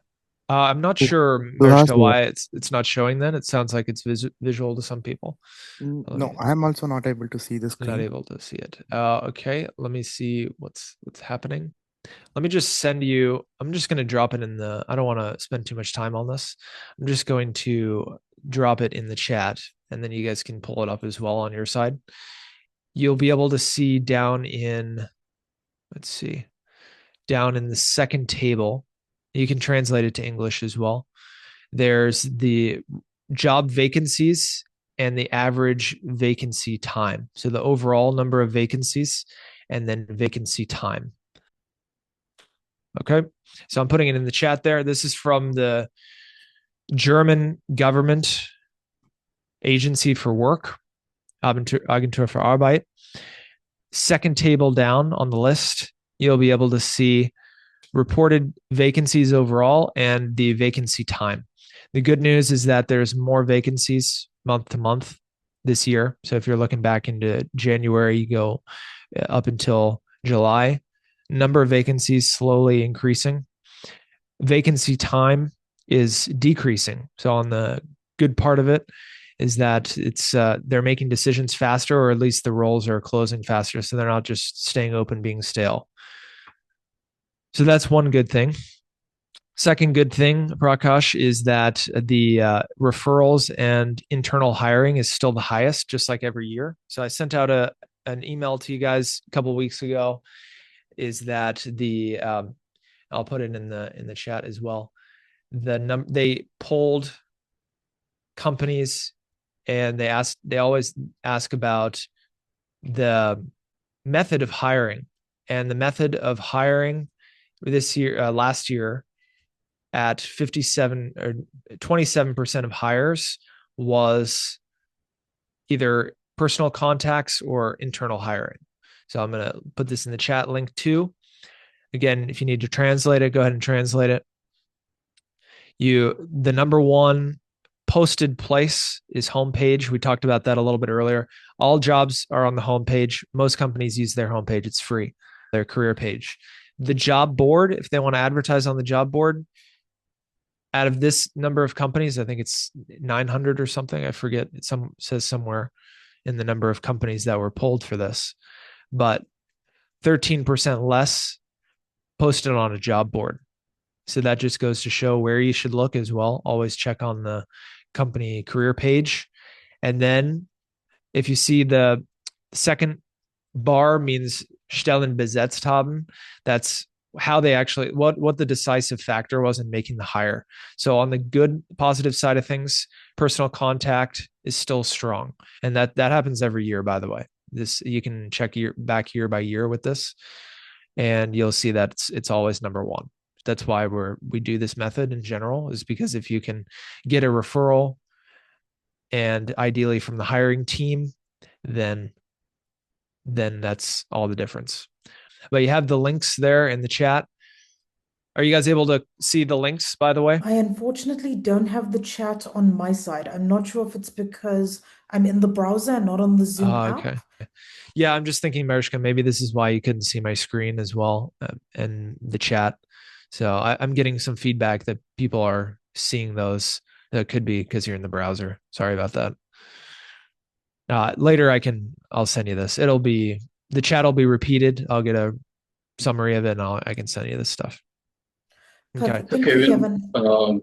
S1: I'm not sure,
S6: Last
S1: Mirshka, why it's not showing then. It sounds like it's visual to some people.
S6: No, I'm also not able to see the
S1: I'm not
S6: screen.
S1: able to see it. Okay, let me see what's happening. Let me just send you, I'm just going to drop it I don't want to spend too much time on this. I'm just going to drop it in the chat and then you guys can pull it up as well on your side. You'll be able to see down in the second table. You can translate it to English as well. There's the job vacancies and the average vacancy time. So the overall number of vacancies and then vacancy time. Okay. So I'm putting it in the chat there. This is from the German government agency for work, Agentur für Arbeit. Second table down on the list, you'll be able to see reported vacancies overall and the vacancy time. The good news is that there's more vacancies month to month this year. So if you're looking back into January, you go up until July, number of vacancies slowly increasing. Vacancy time is decreasing. So on the good part of it is that it's they're making decisions faster, or at least the roles are closing faster. So they're not just staying open, being stale. So that's one good thing. Second good thing, Prakash, is that the referrals and internal hiring is still the highest, just like every year. So I sent out an email to you guys a couple of weeks ago. Is that I'll put it in the chat as well. They polled companies and they always ask about the method of hiring, and the method of hiring this year, last year, at 57 or 27% of hires was either personal contacts or internal hiring. So I'm going to put this in the chat link too. Again, if you need to translate it, go ahead and translate it. The number one posted place is homepage. We talked about that a little bit earlier. All jobs are on the homepage. Most companies use their homepage. It's free, their career page. The job board, if they want to advertise on the job board, out of this number of companies, I think it's 900 or something. I forget. It says somewhere in the number of companies that were polled for this, but 13% less posted on a job board. So that just goes to show where you should look as well. Always check on the company career page. And then if you see the second bar means Stellen besetzt haben, that's how they actually, what the decisive factor was in making the hire. So on the good positive side of things, personal contact is still strong. And that happens every year, by the way. This, you can check back year by year with this, and you'll see that it's always number one. That's why we do this method in general, is because if you can get a referral, and ideally from the hiring team, then that's all the difference. But you have the links there in the chat. Are you guys able to see the links, by the way?
S5: I unfortunately don't have the chat on my side. I'm not sure if it's because I'm in the browser and not on the Zoom app.
S1: Okay. Yeah, I'm just thinking, Mariska, maybe this is why you couldn't see my screen as well, and the chat. So I'm getting some feedback that people are seeing those. That could be because you're in the browser. Sorry about that. Later I'll send you this. The chat will be repeated. I'll get a summary of it, and I can send you this stuff. Okay.
S5: Perfect. Thank
S4: So
S5: you,
S4: Kevin,
S5: Kevin.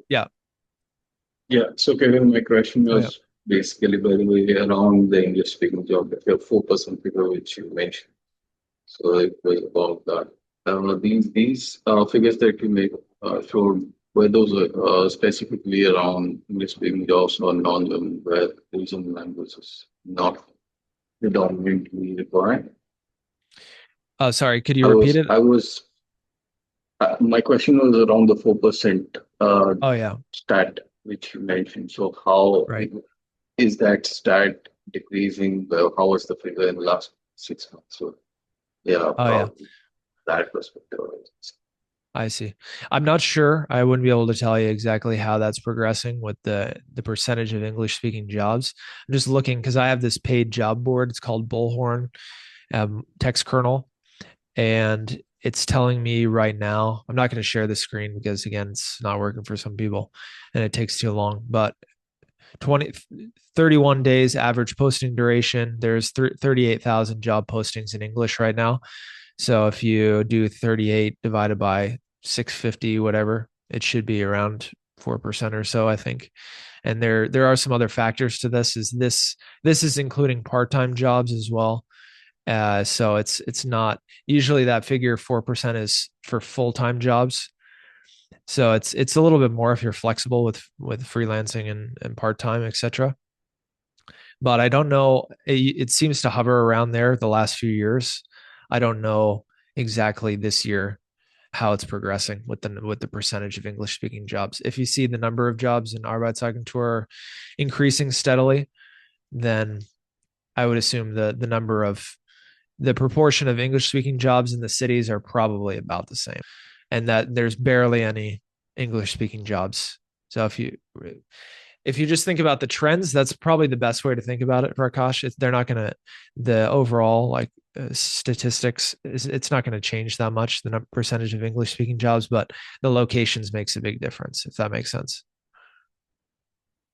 S4: yeah. So Kevin, my question was basically, by the way, around the English speaking job, your 4% figure which you mentioned. So it was about that. These figures that you made showed were those specifically around English speaking jobs or non-German, where regional language is not predominantly required.
S1: Sorry, could you repeat it?
S4: My question was around the 4%
S1: yeah.
S4: stat which you mentioned. So how is that stat decreasing? How was the figure in the last 6 months? So that perspective.
S1: I see. I'm not sure. I wouldn't be able to tell you exactly how that's progressing with the percentage of English speaking jobs. I'm just looking because I have this paid job board. It's called Bullhorn Text Kernel, and it's telling me right now. I'm not going to share the screen because, again, it's not working for some people and it takes too long. But 31 days average posting duration. There's 38,000 job postings in English right now. So if you do 38 divided by 650, whatever, it should be around 4% or so, I think. And there are some other factors to this. This is including part-time jobs as well. So it's not usually that figure 4% is for full-time jobs. So it's a little bit more if you're flexible with freelancing and part-time, etc. But I don't know. It seems to hover around there the last few years. I don't know exactly this year how it's progressing with the percentage of English speaking jobs. If you see the number of jobs in Arbeitsagentur increasing steadily, then I would assume the proportion of English speaking jobs in the cities are probably about the same, and that there's barely any English speaking jobs. So if you just think about the trends, that's probably the best way to think about it, Prakash. They're not going to, the overall statistics, it's not going to change that much, the percentage of English speaking jobs, but the locations makes a big difference, if that makes sense.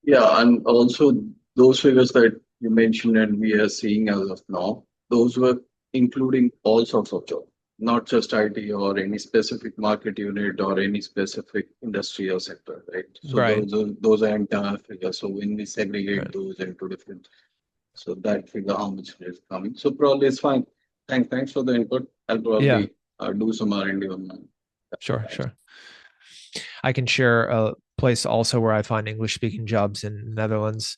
S4: Yeah, and also those figures that you mentioned and we are seeing as of now, those were including all sorts of jobs, not just IT or any specific market unit or any specific industry or sector, right? So those are entire figures. So when we segregate those into different, so that figure how much is coming. So probably it's fine. Thanks for the input. I'll probably do some R&D on that.
S1: Sure. I can share a place also where I find English speaking jobs in Netherlands,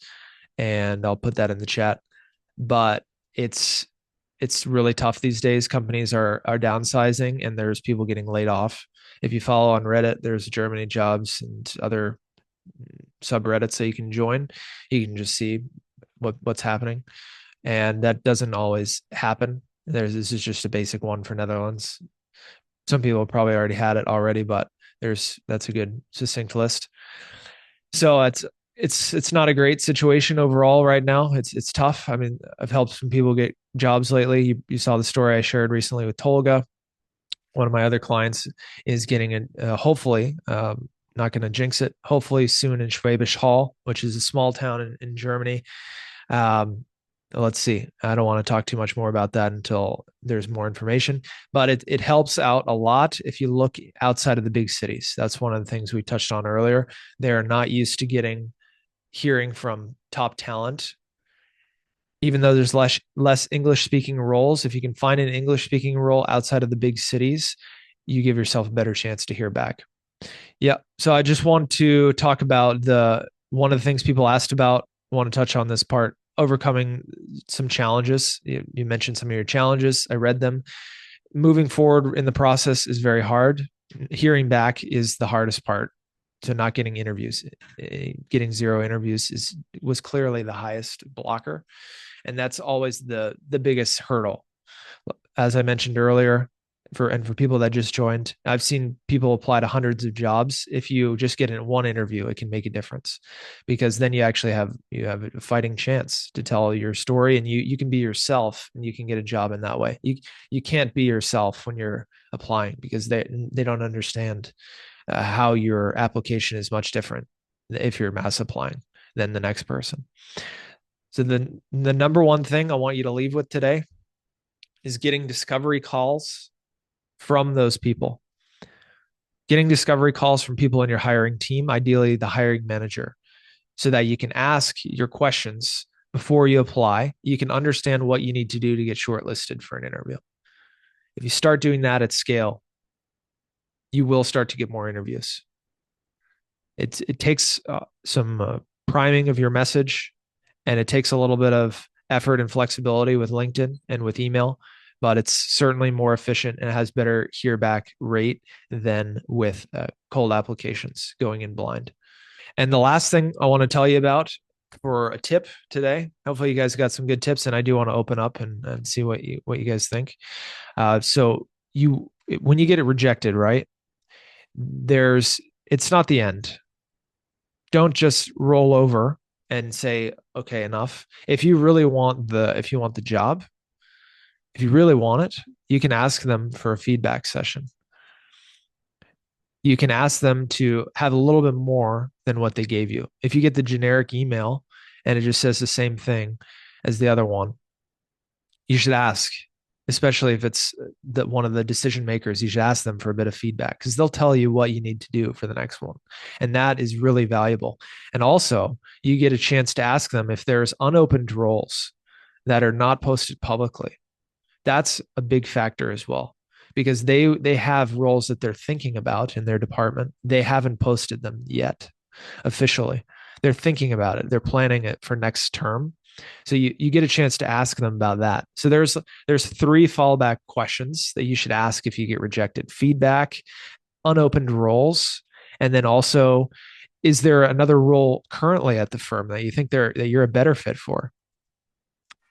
S1: and I'll put that in the chat. But it's really tough these days. Companies are downsizing, and there's people getting laid off. If you follow on Reddit, there's Germany jobs and other subreddits that you can join. You can just see what's happening, and that doesn't always happen. This is just a basic one for Netherlands. Some people probably already had it already, but that's a good succinct list. So it's not a great situation overall right now. It's tough. I mean, I've helped some people get jobs lately. You saw the story I shared recently with Tolga. One of my other clients is getting hopefully, not going to jinx it, hopefully soon in Schwäbisch Hall, which is a small town in Germany. Let's see. I don't want to talk too much more about that until there's more information, but it helps out a lot if you look outside of the big cities. That's one of the things we touched on earlier. They are not used to hearing from top talent, even though there's less English speaking roles. If you can find an English speaking role outside of the big cities, you give yourself a better chance to hear back. Yeah. So I just want to talk about one of the things people asked about. I want to touch on this part, overcoming some challenges. You mentioned some of your challenges. I read them. Moving forward in the process is very hard. Hearing back is the hardest part. So not getting interviews, getting 0 interviews was clearly the highest blocker. And that's always the biggest hurdle. As I mentioned earlier, for people that just joined, I've seen people apply to hundreds of jobs. If you just get in one interview, it can make a difference, because then you actually have a fighting chance to tell your story, and you can be yourself, and you can get a job in that way. You can't be yourself when you're applying, because they don't understand how your application is much different if you're mass applying than the next person. So the number one thing I want you to leave with today is getting discovery calls from those people. Getting discovery calls from people in your hiring team, ideally the hiring manager, so that you can ask your questions before you apply. You can understand what you need to do to get shortlisted for an interview. If you start doing that at scale, you will start to get more interviews. It takes some priming of your message, and it takes a little bit of effort and flexibility with LinkedIn and with email, but it's certainly more efficient and it has better hear back rate than with cold applications going in blind. And the last thing I want to tell you about for a tip today, hopefully you guys got some good tips, and I do want to open up and see what you guys think. So when you get it rejected, right, it's not the end. Don't just roll over and say, okay, enough. If you want the job, if you really want it, you can ask them for a feedback session. You can ask them to have a little bit more than what they gave you. If you get the generic email and it just says the same thing as the other one, you should ask, especially if it's one of the decision makers, you should ask them for a bit of feedback, because they'll tell you what you need to do for the next one. And that is really valuable. And also, you get a chance to ask them if there's unopened roles that are not posted publicly. That's a big factor as well, because they have roles that they're thinking about in their department. They haven't posted them yet officially. They're thinking about it. They're planning it for next term. So you get a chance to ask them about that. So there's 3 fallback questions that you should ask if you get rejected: feedback, unopened roles, and then also, is there another role currently at the firm that you think that you're a better fit for?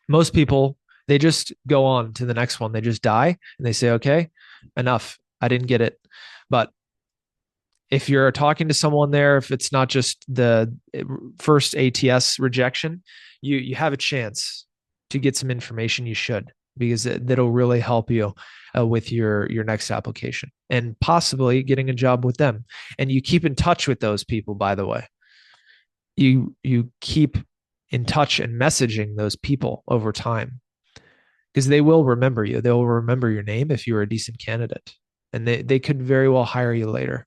S1: Most people, they just go on to the next one. They just die and they say, okay, enough. I didn't get it. But if you're talking to someone there, if it's not just the first ATS rejection, you have a chance to get some information. You should, because that'll really help you with your next application, and possibly getting a job with them. And you keep in touch with those people, by the way. You keep in touch and messaging those people over time, because they will remember you. They will remember your name if you were a decent candidate, and they could very well hire you later.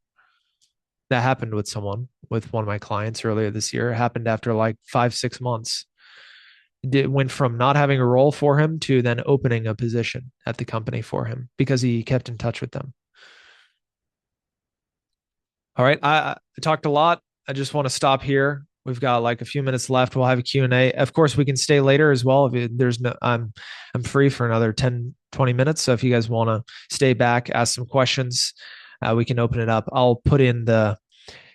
S1: That happened with one of my clients earlier this year. It happened after like 5-6 months. It went from not having a role for him to then opening a position at the company for him, because he kept in touch with them. All right. I talked a lot. I just want to stop here. We've got like a few minutes left. We'll have a Q&A. Of course, we can stay later as well. I'm free for another 10, 20 minutes. So if you guys want to stay back, ask some questions, we can open it up. I'll put in the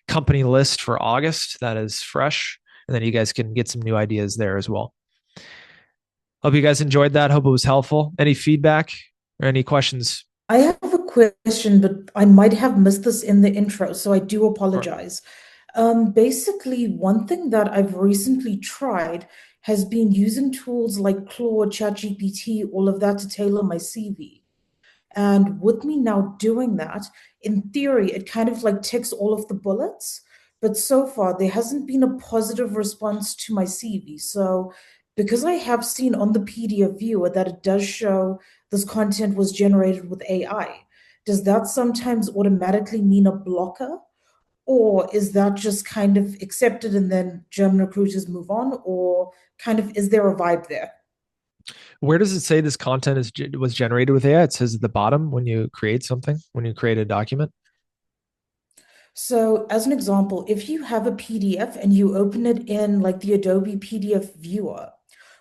S1: company list for August that is fresh, and then you guys can get some new ideas there as well. Hope you guys enjoyed that. Hope it was helpful. Any feedback or any questions?
S5: I have a question, but I might have missed this in the intro, so I do apologize. Basically, one thing that I've recently tried has been using tools like Claude, ChatGPT, all of that to tailor my CV. And with me now doing that, in theory, it kind of like ticks all of the bullets. But so far, there hasn't been a positive response to my CV. So, because I have seen on the PDF viewer that it does show this content was generated with AI, does that sometimes automatically mean a blocker? Or is that just kind of accepted and then German recruiters move on? Or kind of is there a vibe there?
S1: Where does it say this content was generated with AI? It says at the bottom when you create something, when you create a document.
S5: So, as an example, if you have a PDF and you open it in like the Adobe PDF viewer,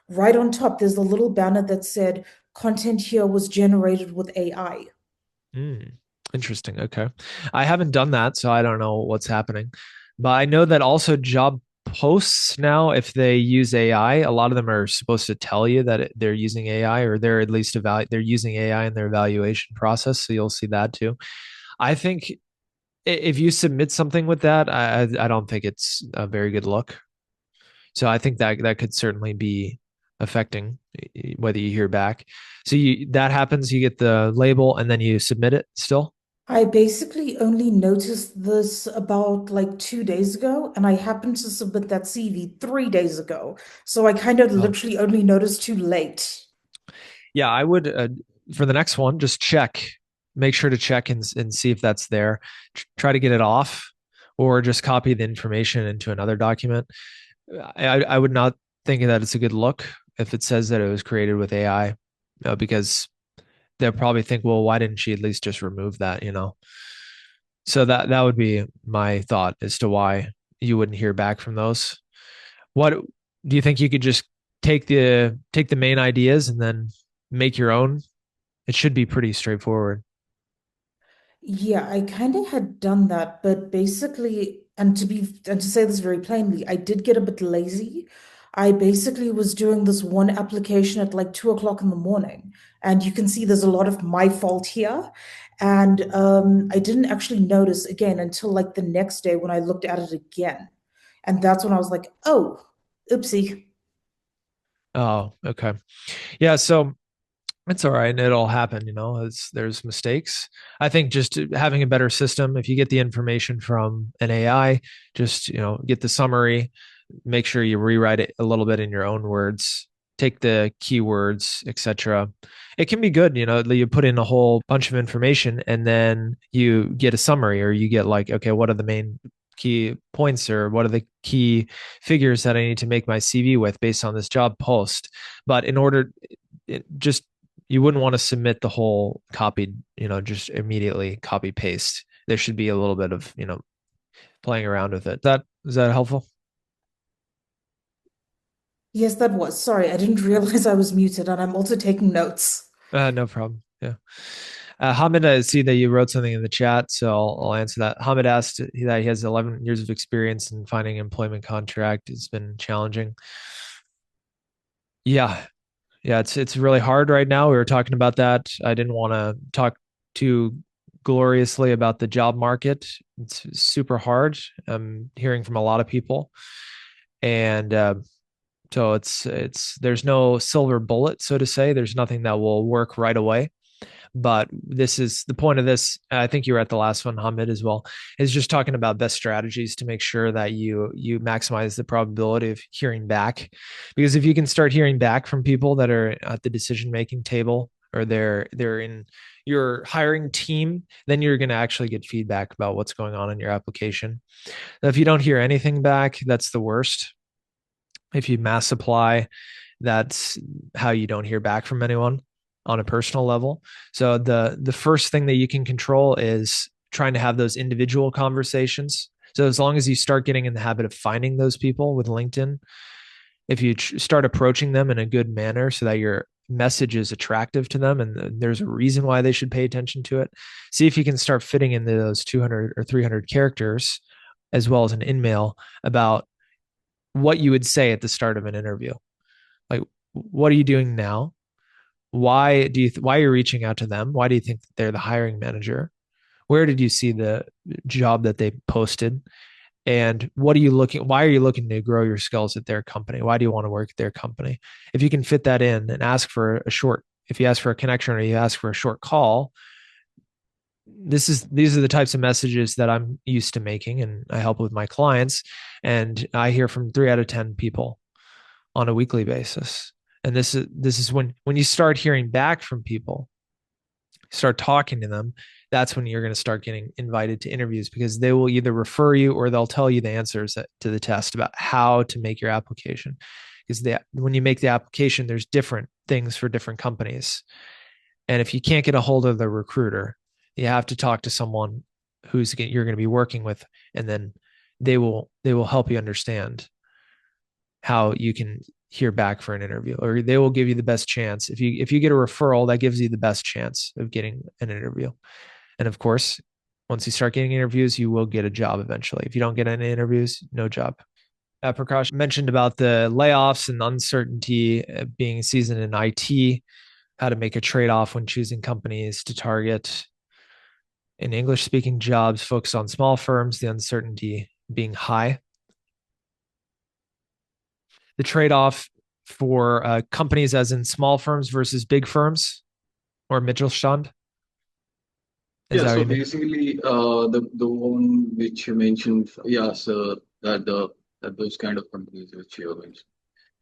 S5: right on top, there's a little banner that said, content here was generated with AI.
S1: Mm, interesting. Okay. I haven't done that, so I don't know what's happening. But I know that also job posts now, if they use AI, a lot of them are supposed to tell you that they're using AI, or they're at least they're using AI in their evaluation process. So you'll see that too. I think if you submit something with that, I don't think it's a very good look. So I think that that could certainly be affecting whether you hear back. So that happens, you get the label and then you submit it still.
S5: I basically only noticed this about like 2 days ago, and I happened to submit that CV 3 days ago. So I kind of
S1: Oh.
S5: literally only noticed too late.
S1: Yeah, I would for the next one just check, make sure to check and see if that's there. Try to get it off, or just copy the information into another document. I would not think that it's a good look if it says that it was created with AI, because they'll probably think, well, why didn't she at least just remove that, you know? So that would be my thought as to why you wouldn't hear back from those. What do you think? You could just take the main ideas and then make your own? It should be pretty straightforward.
S5: Yeah, I kind of had done that, but basically, and to say this very plainly, I did get a bit lazy. I basically was doing this one application at like 2 o'clock in the morning, and you can see there's a lot of my fault here. And I didn't actually notice again until like the next day when I looked at it again. And that's when I was like, oh, oopsie.
S1: Oh, okay. Yeah, so it's all right. It'll happen, you know, there's mistakes. I think just having a better system, if you get the information from an AI, just, get the summary, make sure you rewrite it a little bit in your own words, take the keywords, etc. It can be good, you put in a whole bunch of information and then you get a summary, or you get like, okay, what are the main key points, or what are the key figures that I need to make my CV with based on this job post. But in order, just you wouldn't want to submit the whole copied, just immediately copy paste. There should be a little bit of, playing around with it. That is that helpful?
S5: Yes, that was. Sorry, I didn't realize I was muted, and I'm also taking notes.
S1: No problem. Yeah. Hamid, I see that you wrote something in the chat, so I'll answer that. Hamid asked that he has 11 years of experience in finding an employment contract. It's been challenging. Yeah, yeah, it's really hard right now. We were talking about that. I didn't want to talk too gloriously about the job market. It's super hard. I'm hearing from a lot of people, and so it's there's no silver bullet, so to say. There's nothing that will work right away. But this is the point of this. I think you were at the last one, Hamid, as well, is just talking about best strategies to make sure that you maximize the probability of hearing back. Because if you can start hearing back from people that are at the decision making table, or they're in your hiring team, then you're going to actually get feedback about what's going on in your application. Now, if you don't hear anything back, that's the worst. If you mass apply, that's how you don't hear back from anyone on a personal level. So the first thing that you can control is trying to have those individual conversations. So as long as you start getting in the habit of finding those people with LinkedIn, if you start approaching them in a good manner so that your message is attractive to them and there's a reason why they should pay attention to it, see if you can start fitting into those 200 or 300 characters as well as an in-mail about what you would say at the start of an interview. Like, what are you doing now? Why are you reaching out to them? Why do you think they're the hiring manager? Where did you see the job that they posted? And why are you looking to grow your skills at their company? Why do you want to work at their company? If you can fit that in and if you ask for a connection or you ask for a short call, these are the types of messages that I'm used to making and I help with my clients. And I hear from 3 out of 10 people on a weekly basis. And this is when you start hearing back from people, start talking to them, that's when you're going to start getting invited to interviews, because they will either refer you or they'll tell you the answers to the test about how to make your application. Because when you make the application, there's different things for different companies. And if you can't get a hold of the recruiter, you have to talk to someone you're going to be working with, and then they will help you understand how you can hear back for an interview, or they will give you the best chance. If you get a referral, that gives you the best chance of getting an interview. And of course, once you start getting interviews, you will get a job eventually. If you don't get any interviews, no job. Prakash mentioned about the layoffs and uncertainty being seasoned in IT, how to make a trade-off when choosing companies to target. In English-speaking jobs, focus on small firms, the uncertainty being high. The trade-off for companies as in small firms versus big firms or Mittelstand.
S4: So basically, the one which you mentioned, so that those kind of companies which you mentioned.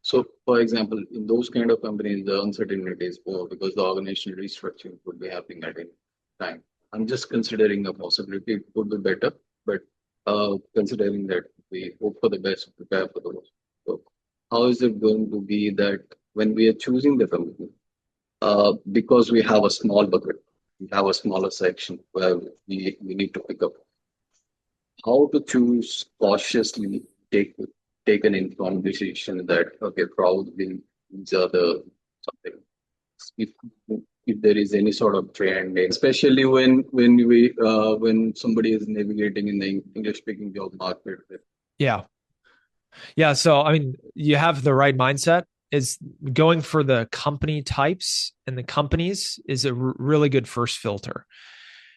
S4: So, for example, in those kind of companies, the uncertainty is poor because the organizational restructuring could be happening at any time. I'm just considering a possibility it could be better, but considering that we hope for the best, prepare for the worst. So, how is it going to be that when we are choosing the company, because we have a small bucket, we have a smaller section where we need to pick up how to choose cautiously, take an informed decision that okay, probably these are the something. If if there is any sort of trend, especially when somebody is navigating in the English speaking job market.
S1: Yeah. So I mean, you have the right mindset. Is going for the company types and the companies is a really good first filter.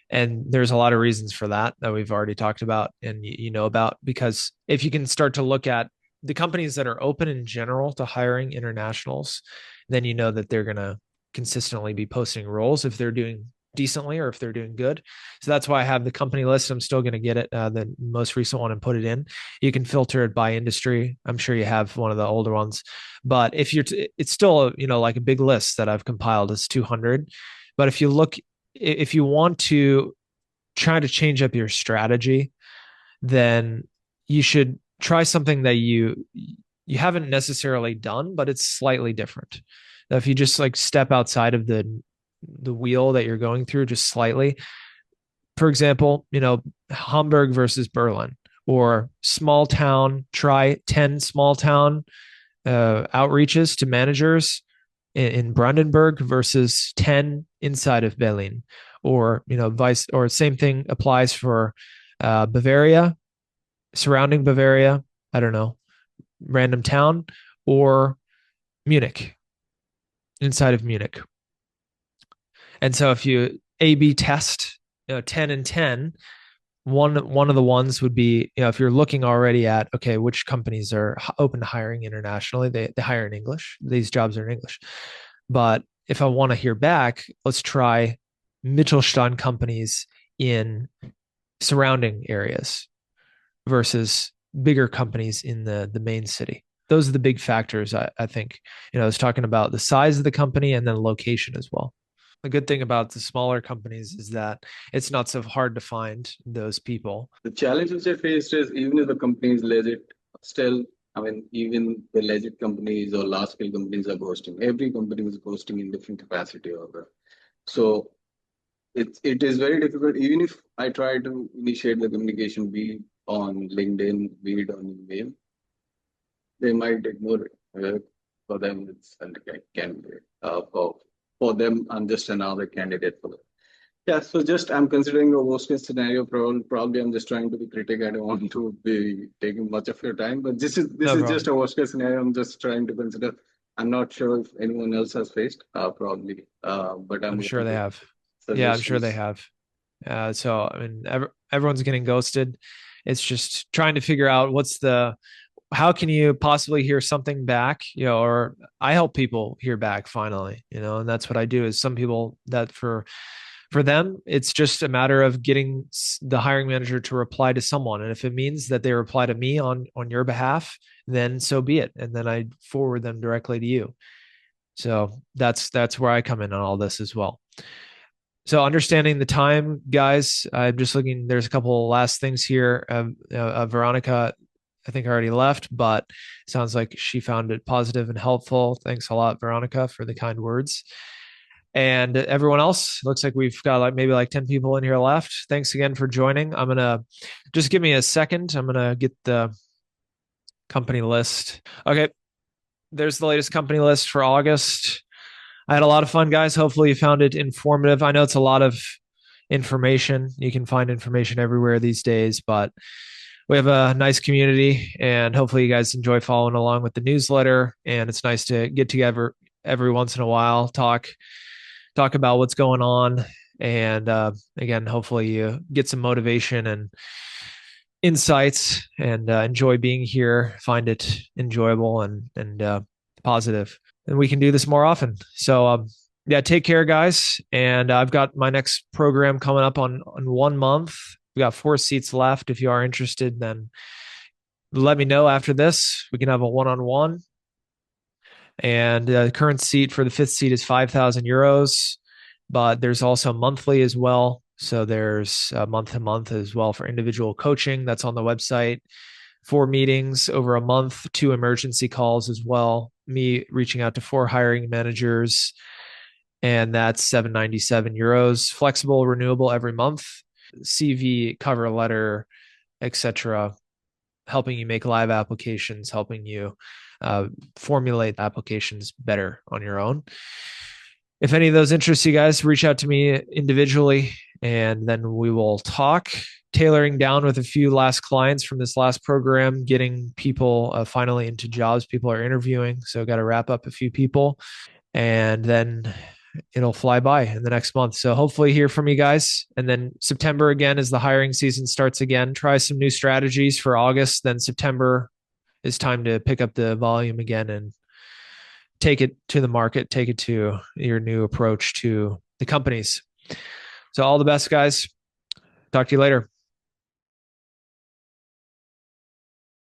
S1: And there's a lot of reasons for that we've already talked about and you know about, because if you can start to look at the companies that are open in general to hiring internationals, then you know that they're going to consistently be posting roles if they're doing decently or if they're doing good. So that's why I have the company list. I'm still going to get it, the most recent one, and put it in. You can filter it by industry. I'm sure you have one of the older ones, but if it's still like a big list that I've compiled. It's 200. But if you want to try to change up your strategy, then you should try something that you haven't necessarily done, but it's slightly different. Now, if you just like step outside of the wheel that you're going through just slightly, for example, Hamburg versus Berlin, or small town, try 10 small town outreaches to managers in Brandenburg versus 10 inside of Berlin, or same thing applies for Bavaria, surrounding Bavaria, I don't know, random town, or Munich, inside of Munich. And so if you A/B test 10 and 10, one of the ones would be, if you're looking already at, okay, which companies are open to hiring internationally, they hire in English. These jobs are in English. But if I want to hear back, let's try Mittelstand companies in surrounding areas versus bigger companies in the main city. Those are the big factors, I think. I was talking about the size of the company and then location as well. The good thing about the smaller companies is that it's not so hard to find those people.
S4: The challenge which I faced is even if the company is legit, still, I mean, even the legit companies or large scale companies are ghosting. Every company is ghosting in different capacity or other. So it is very difficult. Even if I try to initiate the communication, be it on LinkedIn, be it on email, they might ignore it. For them, it's a candidate. For them, I'm just another candidate for them. Yeah, so just I'm considering a worst case scenario. Probably I'm just trying to be critical. I don't want to be taking much of your time, but this is just a worst case scenario. I'm just trying to consider. I'm not sure if anyone else has faced. Probably, but
S1: I'm sure they have. Yeah, I'm sure they have. So I mean, everyone's getting ghosted. It's just trying to figure out how can you possibly hear something back, or I help people hear back finally, and that's what I do. Is some people that for them, it's just a matter of getting the hiring manager to reply to someone. And if it means that they reply to me on your behalf, then so be it. And then I forward them directly to you. So that's where I come in on all this as well. So understanding the time, guys, I'm just looking, there's a couple of last things here. Veronica, I think already left, but sounds like she found it positive and helpful. Thanks a lot, Veronica, for the kind words. And everyone else, looks like we've got maybe 10 people in here left. Thanks again for joining. I'm going to just give me a second. I'm going to get the company list. Okay. There's the latest company list for August. I had a lot of fun, guys. Hopefully you found it informative. I know it's a lot of information. You can find information everywhere these days, but we have a nice community, and hopefully you guys enjoy following along with the newsletter. And it's nice to get together every once in a while, talk about what's going on. And again, hopefully you get some motivation and insights, and enjoy being here, find it enjoyable and positive. And we can do this more often. So yeah, take care, guys. And I've got my next program coming up on 1 month. We got 4 seats left. If you are interested, then let me know after this. We can have a one-on-one. And the current seat for the 5th seat is 5,000 euros, but there's also monthly as well. So there's month to month as well for individual coaching. That's on the website. 4 meetings over a month, 2 emergency calls as well. Me reaching out to 4 hiring managers, and that's 797 euros. Flexible, renewable every month. CV, cover letter, etc. Helping you make live applications, helping you formulate applications better on your own. If any of those interest you guys, reach out to me individually, and then we will talk. Tailoring down with a few last clients from this last program, getting people finally into jobs people are interviewing. So got to wrap up a few people, and then it'll fly by in the next month. So hopefully hear from you guys. And then September again, as the hiring season starts again, try some new strategies for August. Then September is time to pick up the volume again and take it to the market, take it to your new approach to the companies. So all the best, guys. Talk to you later.